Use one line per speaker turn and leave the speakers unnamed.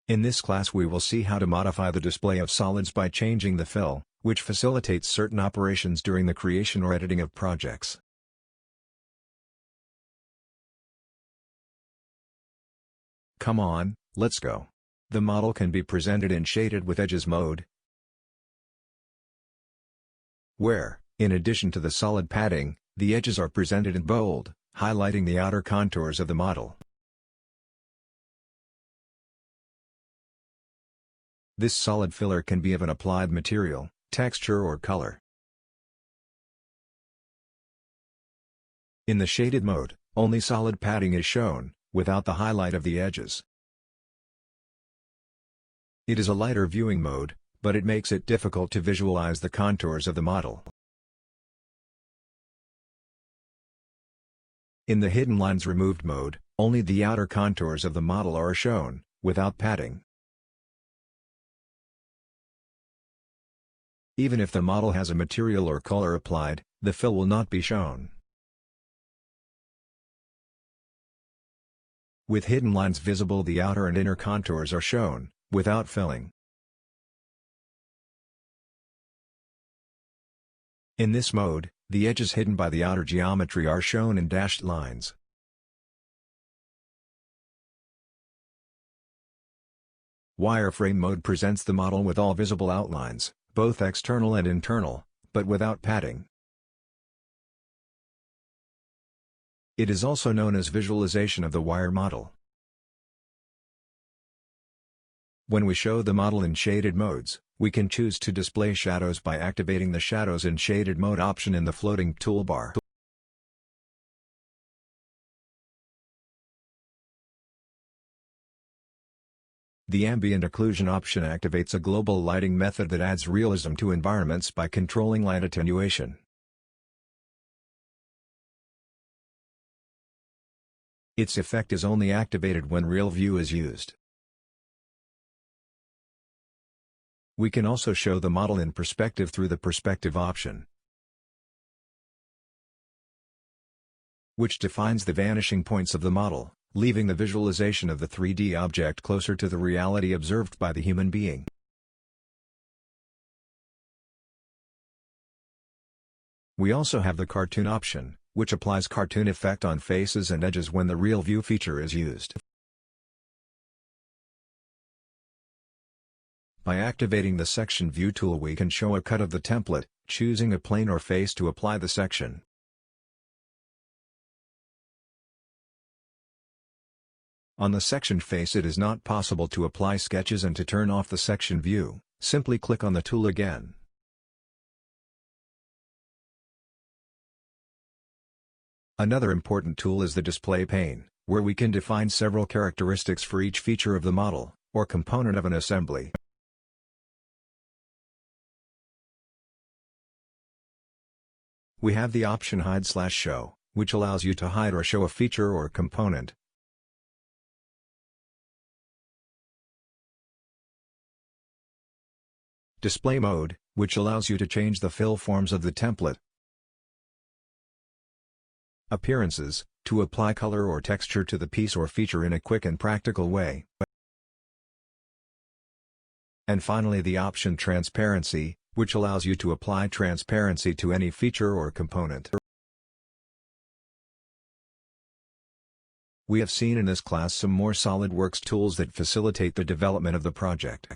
In this class we will see how to modify the display of solids by changing the fill, which facilitates certain operations during the creation or editing of projects. Come on, let's go. The model can be presented in Shaded with Edges mode, where, in addition to the solid padding, the edges are presented in bold, highlighting the outer contours of the model. This solid filler can be of an applied material, texture or color. In the shaded mode, only solid padding is shown, without the highlight of the edges. It is a lighter viewing mode, but it makes it difficult to visualize the contours of the model. In the Hidden Lines Removed mode, only the outer contours of the model are shown, without padding. Even if the model has a material or color applied, the fill will not be shown. With hidden lines visible, the outer and inner contours are shown, without filling. In this mode, the edges hidden by the outer geometry are shown in dashed lines. Wireframe mode presents the model with all visible outlines, both external and internal, but without padding. It is also known as visualization of the wire model. When we show the model in shaded modes, we can choose to display shadows by activating the Shadows in Shaded Mode option in the floating toolbar. The Ambient Occlusion option activates a global lighting method that adds realism to environments by controlling light attenuation. Its effect is only activated when Real View is used. We can also show the model in perspective through the Perspective option, which defines the vanishing points of the model, leaving the visualization of the 3D object closer to the reality observed by the human being. We also have the Cartoon option, which applies cartoon effect on faces and edges when the Real View feature is used. By activating the Section View tool, we can show a cut of the template, choosing a plane or face to apply the section. On the section face it is not possible to apply sketches, and to turn off the section view, simply click on the tool again. Another important tool is the Display pane, where we can define several characteristics for each feature of the model, or component of an assembly. We have the option Hide/Show, which allows you to hide or show a feature or component. Display mode, which allows you to change the fill forms of the template. Appearances, to apply color or texture to the piece or feature in a quick and practical way. And finally the option Transparency, which allows you to apply transparency to any feature or component. We have seen in this class some more SolidWorks tools that facilitate the development of the project.